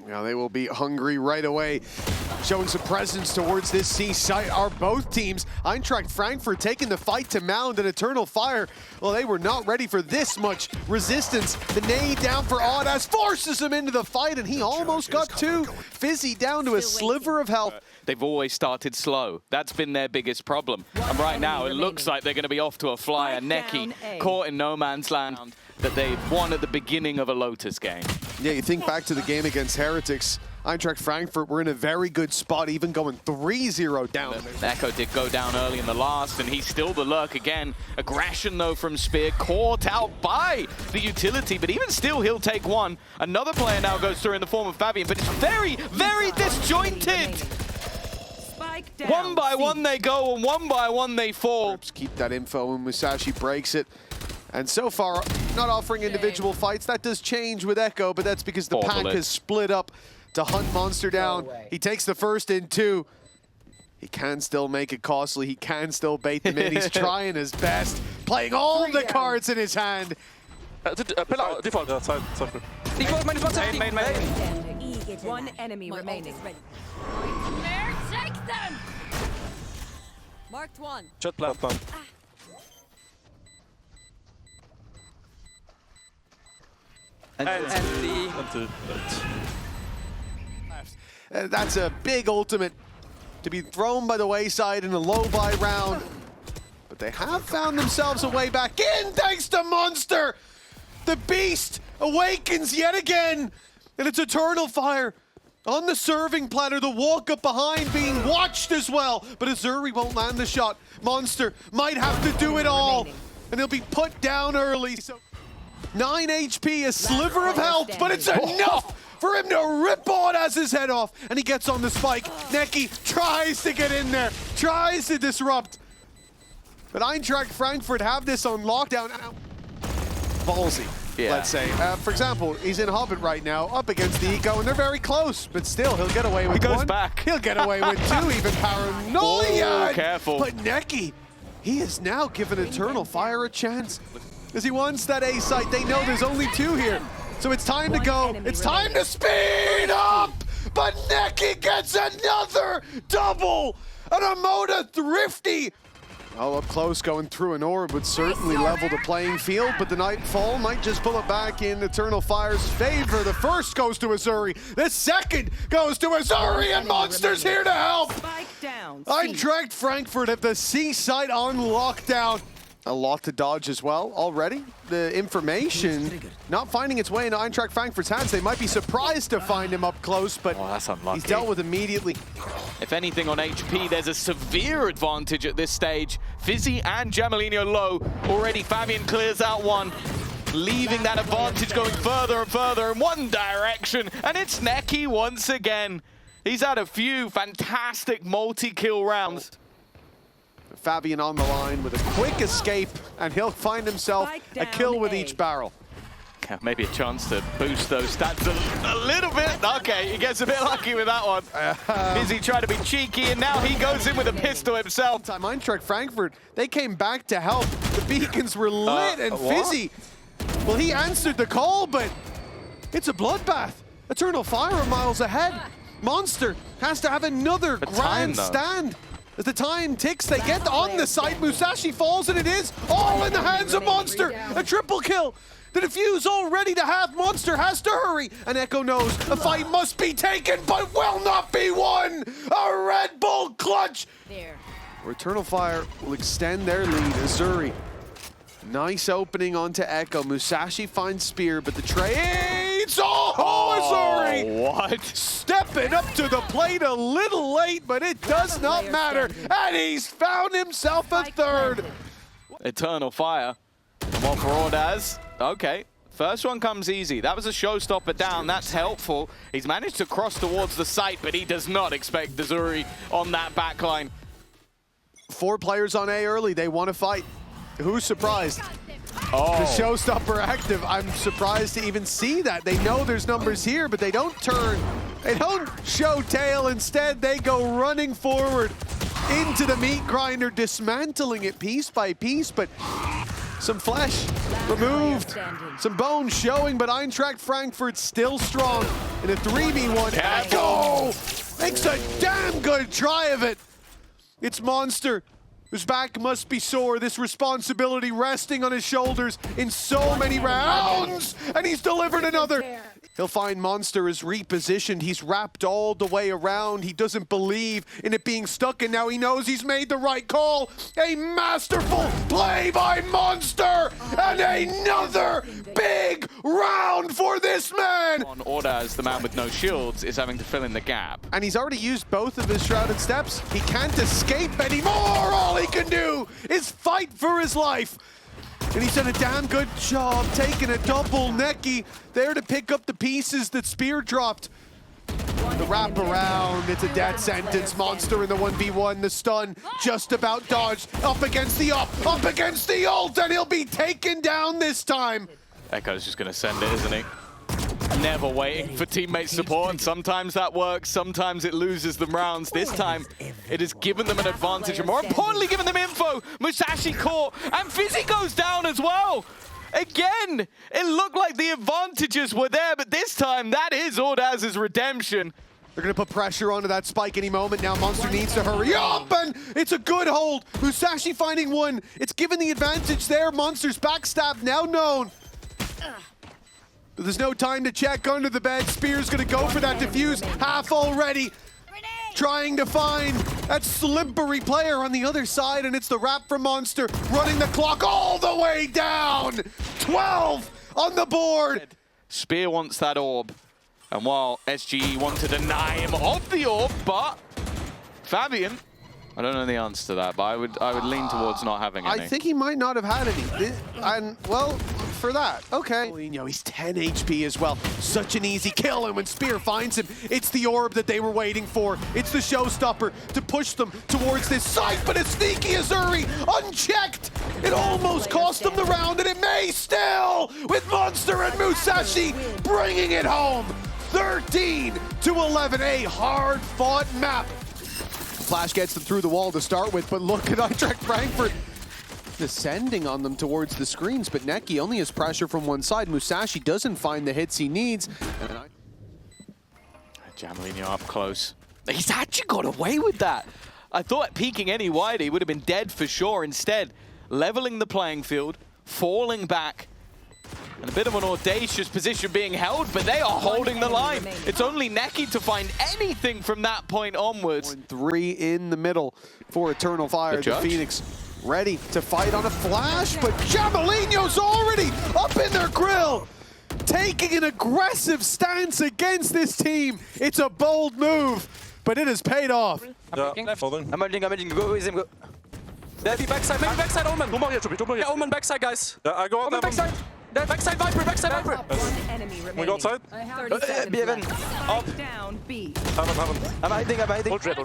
Now they will be hungry right away. Showing some presence towards this C site are both teams. Eintracht Frankfurt taking the fight to Mound and Eternal Fire. Well, they were not ready for this much resistance. The nade down for Audas forces him into the fight, and he almost got two. Fizzy down to a sliver of health. They've always started slow. That's been their biggest problem. And right now, it looks like they're going to be off to a flyer. Neki caught in no man's land that they won at the beginning of a Lotus game. Yeah, you think back to the game against Heretics. Eintracht Frankfurt were in a very good spot, even going 3-0 down. Echo did go down early in the last, and he's still the lurk again. Aggression, though, from Spear, caught out by the utility, but even still, he'll take one. Another player now goes through in the form of Fabian, but it's very, very disjointed. One by one they go, and one by one they fall. Keep that info, and Musashi breaks it. And so far, not offering individual fights. That does change with Echo, but that's because the pack has split up to hunt Monster down. He takes the first in two. He can still make it costly. He can still bait them in. He's trying his best, playing all the cards in his hand. Default. One enemy remaining. Take them! Marked one. Shot platform. That's a big ultimate to be thrown by the wayside in a low buy round. But they have found themselves a way back in thanks to Monster. The beast awakens yet again. And it's Eternal Fire on the serving platter. The walk up behind being watched as well. But Azuri won't land the shot. Monster might have to do it all. And he'll be put down early. So 9 HP, a sliver of health, but it's enough for him to rip Audas' head off, and he gets on the spike. Neki tries to get in there, tries to disrupt, but Eintracht Frankfurt have this on lockdown. Ballsy, let's say. For example, he's in Hobbit right now, up against the Eco, and they're very close, but still, he'll get away with one. He goes back. He'll get away with two, even Paranoia. Oh, careful. But Neki, he has now given Eternal Fire a chance. As he wants that A site, they know there's only two here. So it's time to go. It's time to speed up! But Neki gets another double! And Amoda thrifty! All up close, going through an orb would certainly level the playing field, but the Nightfall might just pull it back in Eternal Fire's favor. The first goes to Azuri, the second goes to Azuri, and Monster's here to help! Eintracht Frankfurt have the C site on lockdown. A lot to dodge as well already. The information not finding its way into Eintracht Frankfurt's hands. They might be surprised to find him up close, but that's unlucky. He's dealt with immediately. If anything on HP, there's a severe advantage at this stage. Fizzy and Jamalino low. Already Fabian clears out one, leaving that advantage going further and further in one direction. And it's Neki once again. He's had a few fantastic multi-kill rounds. Fabian on the line with a quick escape, and he'll find himself a kill with each barrel. Yeah, maybe a chance to boost those stats a little bit. Okay, he gets a bit lucky with that one. Fizzy trying to be cheeky, and now he goes in with a pistol himself. Eintracht Frankfurt, they came back to help. The beacons were lit, and Fizzy, well, he answered the call, but it's a bloodbath. Eternal Fire miles ahead. Monster has to have another grand stand. As the time ticks, they get on the site. Musashi falls, and it is all in the hands of Monster. A triple kill. The defuse all ready to have. Monster has to hurry. And Echo knows a fight must be taken, but will not be won. A Red Bull clutch. Eternal Fire will extend their lead. Azuri, nice opening onto Echo. Musashi finds Spear, but the trades. Azuri! What? Stepping up to the plate a little late, but it does not matter. And he's found himself a third. Eternal Fire. One for Audas. Okay. First one comes easy. That was a showstopper down. That's helpful. He's managed to cross towards the site, but he does not expect Azuri on that backline. 4 players on A early. They want to fight. Who's surprised? Oh. The showstopper active. I'm surprised to even see that. They know there's numbers here, but they don't turn. They don't show tail. Instead, they go running forward into the meat grinder, dismantling it piece by piece, but some flesh removed. Some bones showing, but Eintracht Frankfurt still strong in a 3v1. Echo makes a damn good try of it. It's Monster, whose back must be sore. This responsibility resting on his shoulders in so many rounds, and he's delivered another. He'll find Monster is repositioned. He's wrapped all the way around. He doesn't believe in it being stuck, and now he knows he's made the right call. A masterful play by Monster, and another big round for this man. On Ordaz, the man with no shields, is having to fill in the gap. And he's already used both of his Shrouded Steps. He can't escape anymore. All he can do is fight for his life. And he's done a damn good job taking a double necky there to pick up the pieces that Spear dropped. The wrap around, it's a death sentence. Monster in the 1v1, the stun just about dodged. Up against the up against the ult, and he'll be taken down this time. Echo's just going to send it, isn't he? Never waiting for teammate support, and sometimes that works, sometimes it loses them rounds. This time, it has given them an advantage, and more importantly, given them info. Musashi caught, and Fizzy goes down as well. Again, it looked like the advantages were there, but this time, that is Ordaz's redemption. They're going to put pressure onto that spike any moment. Now Monster needs to hurry up, and it's a good hold. Musashi finding one. It's given the advantage there. Monster's backstab now known. But there's no time to check under the bed. Spear's going to go for that defuse. Half already. Trying to find that slippery player on the other side, and it's the wrap from Monster. Running the clock all the way down. 12 on the board. Spear wants that orb. And while SGE want to deny him of the orb, but Fabian, I don't know the answer to that, but I would lean towards not having any. I think he might not have had any. And, well, for that, okay. He's 10 HP as well. Such an easy kill, and when Spear finds him, it's the orb that they were waiting for. It's the showstopper to push them towards this site, but a sneaky Azuri, unchecked. It almost cost them the round, and it may still, with Monster and Musashi bringing it home. 13-11, a hard-fought map. Flash gets them through the wall to start with, but look at Eintracht Frankfurt descending on them towards the screens, but Neki only has pressure from one side. Musashi doesn't find the hits he needs. Jamalino up close. He's actually got away with that. I thought peeking any wider, he would have been dead for sure. Instead, leveling the playing field, falling back, and a bit of an audacious position being held, but they are holding the line. It's only Neki to find anything from that point onwards. 3 in the middle for Eternal Fire. The Phoenix ready to fight on a flash, but Jamalino's already up in their grill, taking an aggressive stance against this team. It's a bold move, but it has paid off. Yeah, I'm emerging, go with him, go. Maybe backside, Omen. Yeah, Omen backside, guys. Yeah, I go out there. Backside. Backside Viper. One enemy remaining. We go outside. 30 seconds left. Up. Down B. Haven't. I'm hiding. Hold red.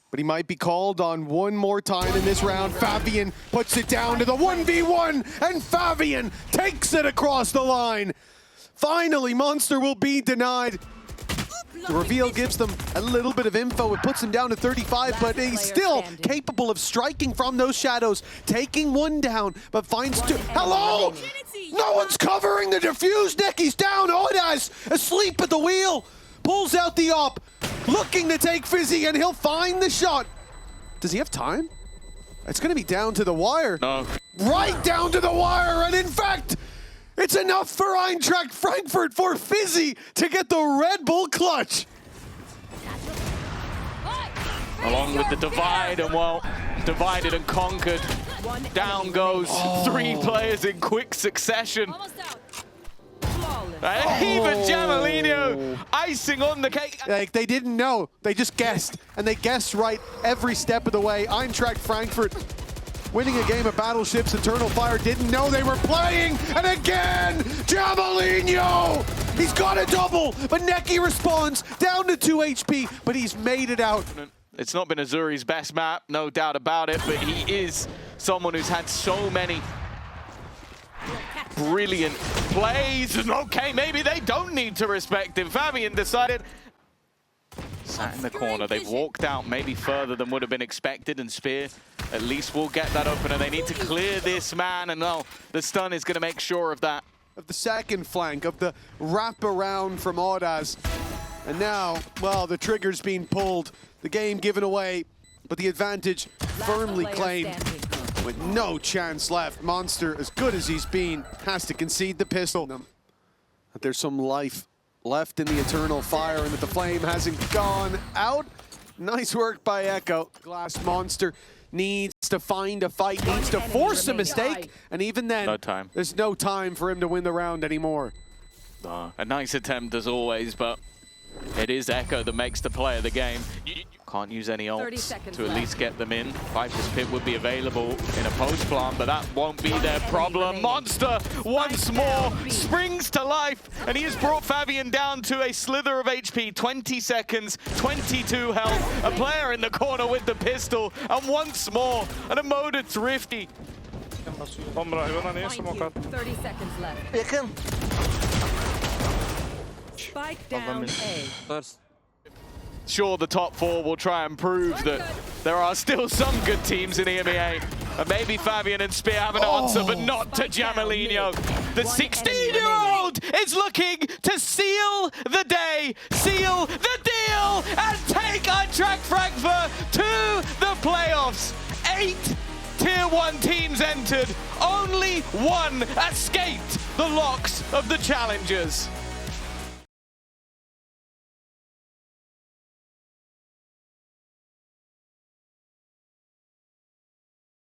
But he might be called on one more time in this round. Fabian puts it down to the 1v1, and Fabian takes it across the line. Finally, Monster will be denied. The reveal gives them a little bit of info. It puts him down to 35, but he's still capable of striking from those shadows, taking one down, but finds two. Hello! No one's covering the defuse. Neki's down. Ordaz asleep at the wheel. Pulls out the op, looking to take Fizzy, and he'll find the shot. Does he have time? It's going to be down to the wire. No. Right down to the wire, and in fact, it's enough for Eintracht Frankfurt, for Fizzy to get the Red Bull clutch. Along with the divide, and well, divided and conquered. Down goes 3 players in quick succession. Even Jamalino icing on the cake. Like, they didn't know, they just guessed, and they guessed right every step of the way. Eintracht Frankfurt winning a game of Battleships. Eternal Fire didn't know they were playing, and again, Jamalino! He's got a double, but Neki responds, down to 2 HP, but he's made it out. It's not been Azuri's best map, no doubt about it, but he is someone who's had so many brilliant plays, and okay, maybe they don't need to respect him. Fabian decided Sat in the corner. They've walked out maybe further than would have been expected, and Spear at least will get that opener. They need to clear this man, and now the stun is going to make sure of that. Of the second flank, of the wrap around from Audaz. And now, well, the trigger's being pulled, the game given away, but the advantage firmly claimed. With no chance left, Monster, as good as he's been, has to concede the pistol. That there's some life left in the Eternal Fire and that the flame hasn't gone out. Nice work by Echo. Glass Monster needs to find a fight, needs to force a mistake, and even then, No time. there's no time for him to win the round anymore. A nice attempt as always, but it is Echo that makes the play of the game. You can't use any 30 ults seconds to at left. least get them in. Viper's Pit would be available in a post plant, but that won't be their problem. Monster once more springs to life, and he has brought Fabian down to a slither of HP. 20 seconds, 22 health, a player in the corner with the pistol, and once more an Emoda Thrifty. Thank you. 30 seconds left. Spike down A. Sure, the top four will try and prove that there are still some good teams in EMEA. And maybe Fabian and Spear have an answer, but not to Jamalino. The 16-year-old is looking to seal the day, seal the deal, and take Eintracht Frankfurt to the playoffs. 8 Tier 1 teams entered, only one escaped the locks of the challengers.